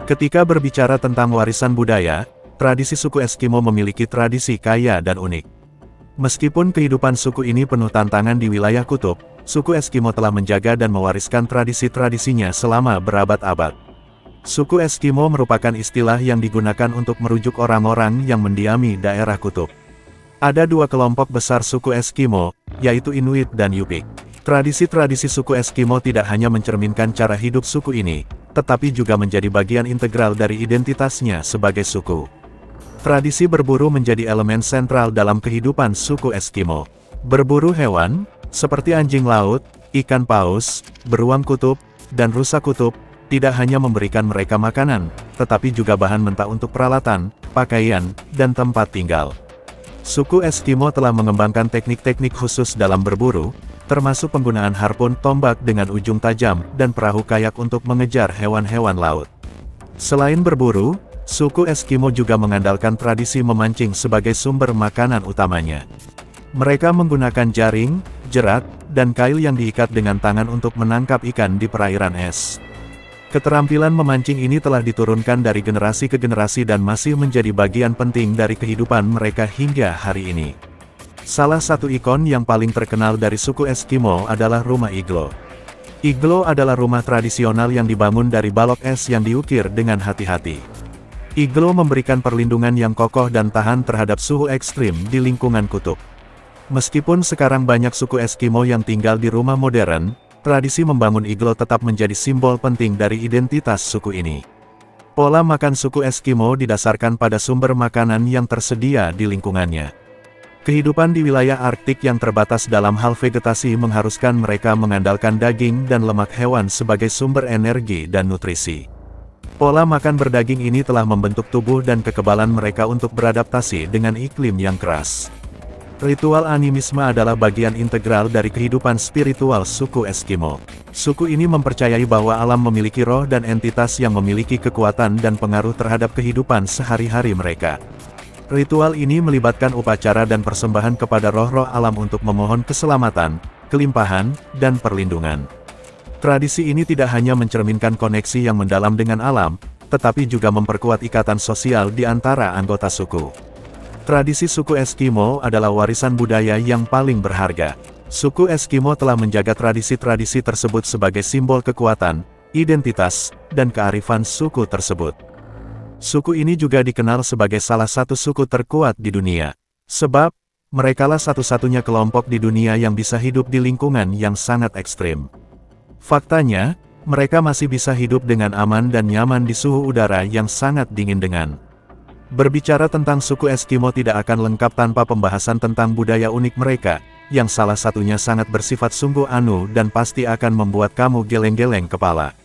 Ketika berbicara tentang warisan budaya, tradisi suku Eskimo memiliki tradisi kaya dan unik. Meskipun kehidupan suku ini penuh tantangan di wilayah kutub, suku Eskimo telah menjaga dan mewariskan tradisi-tradisinya selama berabad-abad. Suku Eskimo merupakan istilah yang digunakan untuk merujuk orang-orang yang mendiami daerah kutub. Ada dua kelompok besar suku Eskimo, yaitu Inuit dan Yupik. Tradisi-tradisi suku Eskimo tidak hanya mencerminkan cara hidup suku ini, tetapi juga menjadi bagian integral dari identitasnya sebagai suku. Tradisi berburu menjadi elemen sentral dalam kehidupan suku Eskimo. Berburu hewan, seperti anjing laut, ikan paus, beruang kutub, dan rusa kutub, tidak hanya memberikan mereka makanan, tetapi juga bahan mentah untuk peralatan, pakaian, dan tempat tinggal. Suku Eskimo telah mengembangkan teknik-teknik khusus dalam berburu, termasuk penggunaan harpun tombak dengan ujung tajam dan perahu kayak untuk mengejar hewan-hewan laut. Selain berburu, suku Eskimo juga mengandalkan tradisi memancing sebagai sumber makanan utamanya. Mereka menggunakan jaring, jerat, dan kail yang diikat dengan tangan untuk menangkap ikan di perairan es. Keterampilan memancing ini telah diturunkan dari generasi ke generasi dan masih menjadi bagian penting dari kehidupan mereka hingga hari ini. Salah satu ikon yang paling terkenal dari suku Eskimo adalah rumah iglo. Iglo adalah rumah tradisional yang dibangun dari balok es yang diukir dengan hati-hati. Iglo memberikan perlindungan yang kokoh dan tahan terhadap suhu ekstrim di lingkungan kutub. Meskipun sekarang banyak suku Eskimo yang tinggal di rumah modern, tradisi membangun iglo tetap menjadi simbol penting dari identitas suku ini. Pola makan suku Eskimo didasarkan pada sumber makanan yang tersedia di lingkungannya. Kehidupan di wilayah Arktik yang terbatas dalam hal vegetasi mengharuskan mereka mengandalkan daging dan lemak hewan sebagai sumber energi dan nutrisi. Pola makan berdaging ini telah membentuk tubuh dan kekebalan mereka untuk beradaptasi dengan iklim yang keras. Ritual animisme adalah bagian integral dari kehidupan spiritual suku Eskimo. Suku ini mempercayai bahwa alam memiliki roh dan entitas yang memiliki kekuatan dan pengaruh terhadap kehidupan sehari-hari mereka. Ritual ini melibatkan upacara dan persembahan kepada roh-roh alam untuk memohon keselamatan, kelimpahan, dan perlindungan. Tradisi ini tidak hanya mencerminkan koneksi yang mendalam dengan alam, tetapi juga memperkuat ikatan sosial di antara anggota suku. Tradisi suku Eskimo adalah warisan budaya yang paling berharga. Suku Eskimo telah menjaga tradisi-tradisi tersebut sebagai simbol kekuatan, identitas, dan kearifan suku tersebut. Suku ini juga dikenal sebagai salah satu suku terkuat di dunia. Sebab, merekalah satu-satunya kelompok di dunia yang bisa hidup di lingkungan yang sangat ekstrim. Faktanya, mereka masih bisa hidup dengan aman dan nyaman di suhu udara yang sangat dingin dengan. Berbicara tentang suku Eskimo tidak akan lengkap tanpa pembahasan tentang budaya unik mereka, yang salah satunya sangat bersifat sungguh anu dan pasti akan membuat kamu geleng-geleng kepala.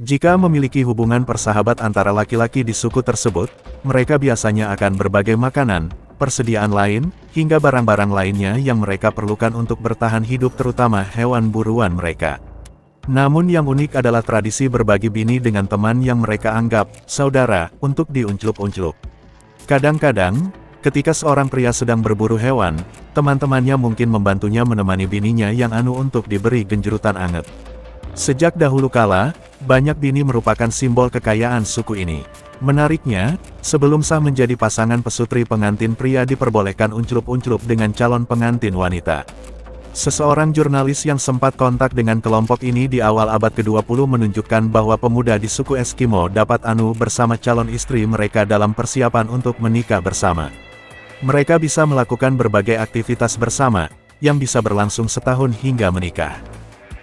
Jika memiliki hubungan persahabat antara laki-laki di suku tersebut, mereka biasanya akan berbagi makanan, persediaan lain, hingga barang-barang lainnya yang mereka perlukan untuk bertahan hidup terutama hewan buruan mereka. Namun yang unik adalah tradisi berbagi bini dengan teman yang mereka anggap saudara untuk diunclup-unclup. Kadang-kadang, ketika seorang pria sedang berburu hewan, teman-temannya mungkin membantunya menemani bininya yang anu untuk diberi genjerutan anget. Sejak dahulu kala, banyak bini merupakan simbol kekayaan suku ini. Menariknya, sebelum sah menjadi pasangan pesutri pengantin pria diperbolehkan unclup-unclup dengan calon pengantin wanita. Seseorang jurnalis yang sempat kontak dengan kelompok ini di awal abad ke-20 menunjukkan bahwa pemuda di suku Eskimo dapat anu bersama calon istri mereka dalam persiapan untuk menikah bersama. Mereka bisa melakukan berbagai aktivitas bersama, yang bisa berlangsung setahun hingga menikah.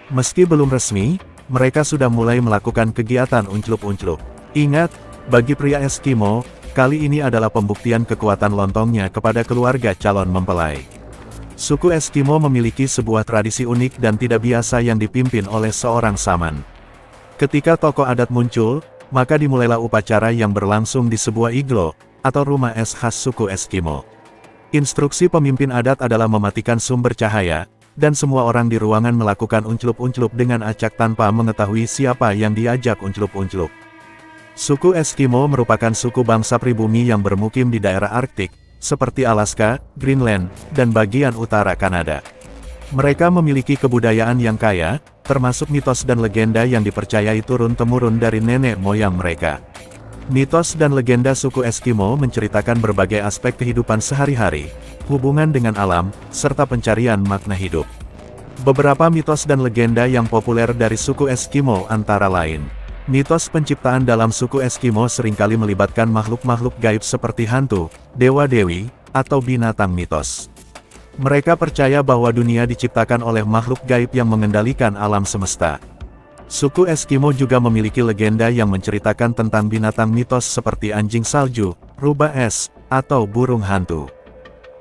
Meski belum resmi, mereka sudah mulai melakukan kegiatan unclup-unclup. Ingat, bagi pria Eskimo, kali ini adalah pembuktian kekuatan lontongnya kepada keluarga calon mempelai. Suku Eskimo memiliki sebuah tradisi unik dan tidak biasa yang dipimpin oleh seorang saman. Ketika tokoh adat muncul, maka dimulailah upacara yang berlangsung di sebuah iglo, atau rumah es khas suku Eskimo. Instruksi pemimpin adat adalah mematikan sumber cahaya, dan semua orang di ruangan melakukan unclup-unclup dengan acak tanpa mengetahui siapa yang diajak unclup-unclup. Suku Eskimo merupakan suku bangsa pribumi yang bermukim di daerah Arktik, seperti Alaska, Greenland, dan bagian utara Kanada. Mereka memiliki kebudayaan yang kaya, termasuk mitos dan legenda yang dipercayai turun-temurun dari nenek moyang mereka. Mitos dan legenda suku Eskimo menceritakan berbagai aspek kehidupan sehari-hari, hubungan dengan alam, serta pencarian makna hidup. Beberapa mitos dan legenda yang populer dari suku Eskimo antara lain. Mitos penciptaan dalam suku Eskimo seringkali melibatkan makhluk-makhluk gaib seperti hantu, dewa-dewi, atau binatang mitos. Mereka percaya bahwa dunia diciptakan oleh makhluk gaib yang mengendalikan alam semesta. Suku Eskimo juga memiliki legenda yang menceritakan tentang binatang mitos seperti anjing salju, rubah es, atau burung hantu.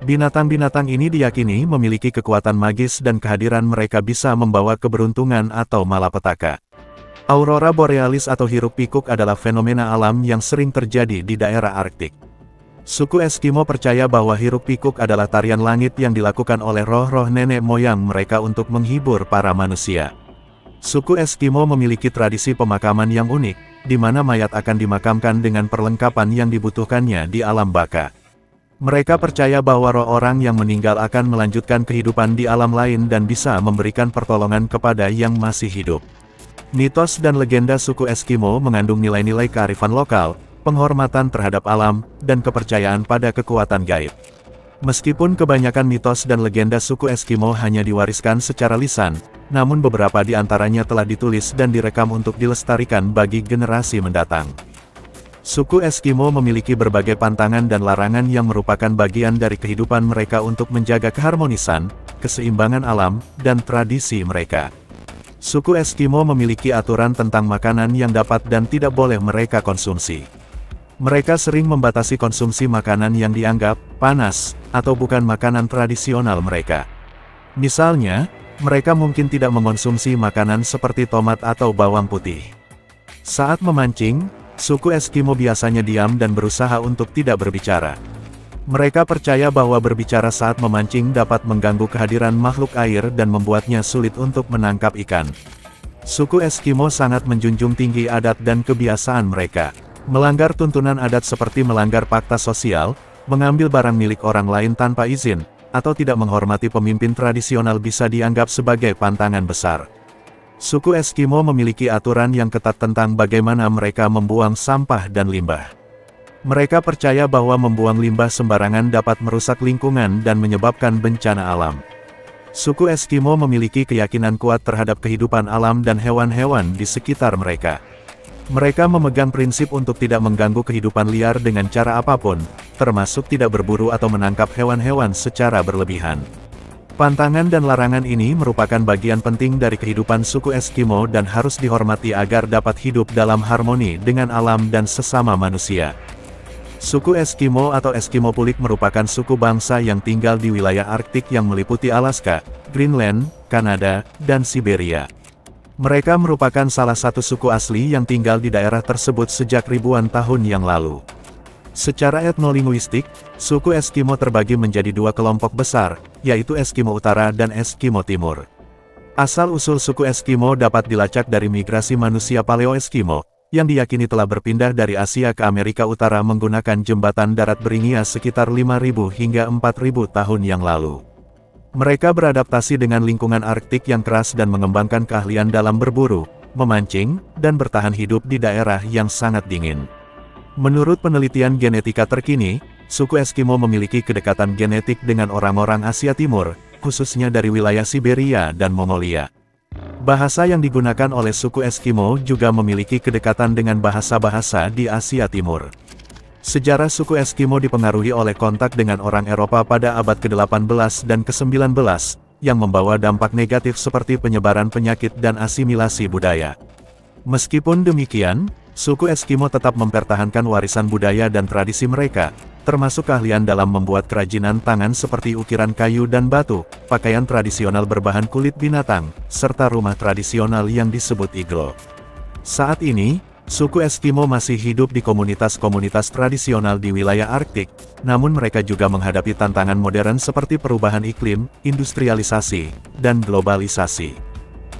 Binatang-binatang ini diyakini memiliki kekuatan magis dan kehadiran mereka bisa membawa keberuntungan atau malapetaka. Aurora borealis atau hiruk-pikuk adalah fenomena alam yang sering terjadi di daerah Arktik. Suku Eskimo percaya bahwa hiruk-pikuk adalah tarian langit yang dilakukan oleh roh-roh nenek moyang mereka untuk menghibur para manusia. Suku Eskimo memiliki tradisi pemakaman yang unik, di mana mayat akan dimakamkan dengan perlengkapan yang dibutuhkannya di alam baka. Mereka percaya bahwa roh orang yang meninggal akan melanjutkan kehidupan di alam lain dan bisa memberikan pertolongan kepada yang masih hidup. Mitos dan legenda suku Eskimo mengandung nilai-nilai kearifan lokal, penghormatan terhadap alam, dan kepercayaan pada kekuatan gaib. Meskipun kebanyakan mitos dan legenda suku Eskimo hanya diwariskan secara lisan, namun beberapa di antaranya telah ditulis dan direkam untuk dilestarikan bagi generasi mendatang. Suku Eskimo memiliki berbagai pantangan dan larangan yang merupakan bagian dari kehidupan mereka untuk menjaga keharmonisan, keseimbangan alam, dan tradisi mereka. Suku Eskimo memiliki aturan tentang makanan yang dapat dan tidak boleh mereka konsumsi. Mereka sering membatasi konsumsi makanan yang dianggap panas, atau bukan makanan tradisional mereka. Misalnya, mereka mungkin tidak mengonsumsi makanan seperti tomat atau bawang putih. Saat memancing, suku Eskimo biasanya diam dan berusaha untuk tidak berbicara. Mereka percaya bahwa berbicara saat memancing dapat mengganggu kehadiran makhluk air dan membuatnya sulit untuk menangkap ikan. Suku Eskimo sangat menjunjung tinggi adat dan kebiasaan mereka. Melanggar tuntunan adat seperti melanggar fakta sosial, mengambil barang milik orang lain tanpa izin, atau tidak menghormati pemimpin tradisional bisa dianggap sebagai pantangan besar. Suku Eskimo memiliki aturan yang ketat tentang bagaimana mereka membuang sampah dan limbah. Mereka percaya bahwa membuang limbah sembarangan dapat merusak lingkungan dan menyebabkan bencana alam. Suku Eskimo memiliki keyakinan kuat terhadap kehidupan alam dan hewan-hewan di sekitar mereka. Mereka memegang prinsip untuk tidak mengganggu kehidupan liar dengan cara apapun, termasuk tidak berburu atau menangkap hewan-hewan secara berlebihan. Pantangan dan larangan ini merupakan bagian penting dari kehidupan suku Eskimo dan harus dihormati agar dapat hidup dalam harmoni dengan alam dan sesama manusia. Suku Eskimo atau Eskimopulik merupakan suku bangsa yang tinggal di wilayah Arktik yang meliputi Alaska, Greenland, Kanada, dan Siberia. Mereka merupakan salah satu suku asli yang tinggal di daerah tersebut sejak ribuan tahun yang lalu. Secara etnolinguistik, suku Eskimo terbagi menjadi dua kelompok besar, yaitu Eskimo Utara dan Eskimo Timur. Asal-usul suku Eskimo dapat dilacak dari migrasi manusia Paleo-Eskimo, yang diyakini telah berpindah dari Asia ke Amerika Utara menggunakan jembatan darat Beringia sekitar 5.000 hingga 4.000 tahun yang lalu. Mereka beradaptasi dengan lingkungan Arktik yang keras dan mengembangkan keahlian dalam berburu, memancing, dan bertahan hidup di daerah yang sangat dingin. Menurut penelitian genetika terkini, suku Eskimo memiliki kedekatan genetik dengan orang-orang Asia Timur, khususnya dari wilayah Siberia dan Mongolia. Bahasa yang digunakan oleh suku Eskimo juga memiliki kedekatan dengan bahasa-bahasa di Asia Timur. Sejarah suku Eskimo dipengaruhi oleh kontak dengan orang Eropa pada abad ke-18 dan ke-19, yang membawa dampak negatif seperti penyebaran penyakit dan asimilasi budaya. Meskipun demikian, suku Eskimo tetap mempertahankan warisan budaya dan tradisi mereka, termasuk keahlian dalam membuat kerajinan tangan seperti ukiran kayu dan batu, pakaian tradisional berbahan kulit binatang, serta rumah tradisional yang disebut iglo. Saat ini, suku Eskimo masih hidup di komunitas-komunitas tradisional di wilayah Arktik, namun mereka juga menghadapi tantangan modern seperti perubahan iklim, industrialisasi, dan globalisasi.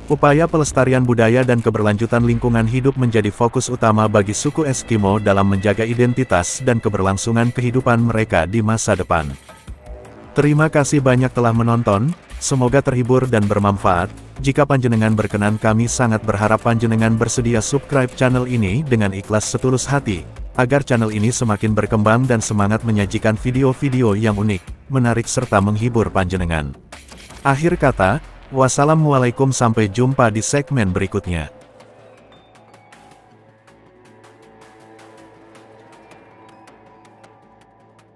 Upaya pelestarian budaya dan keberlanjutan lingkungan hidup menjadi fokus utama bagi suku Eskimo dalam menjaga identitas dan keberlangsungan kehidupan mereka di masa depan. Terima kasih banyak telah menonton, semoga terhibur dan bermanfaat. Jika panjenengan berkenan, kami sangat berharap panjenengan bersedia subscribe channel ini dengan ikhlas setulus hati, agar channel ini semakin berkembang dan semangat menyajikan video-video yang unik, menarik serta menghibur panjenengan. Akhir kata, wassalamualaikum, sampai jumpa di segmen berikutnya.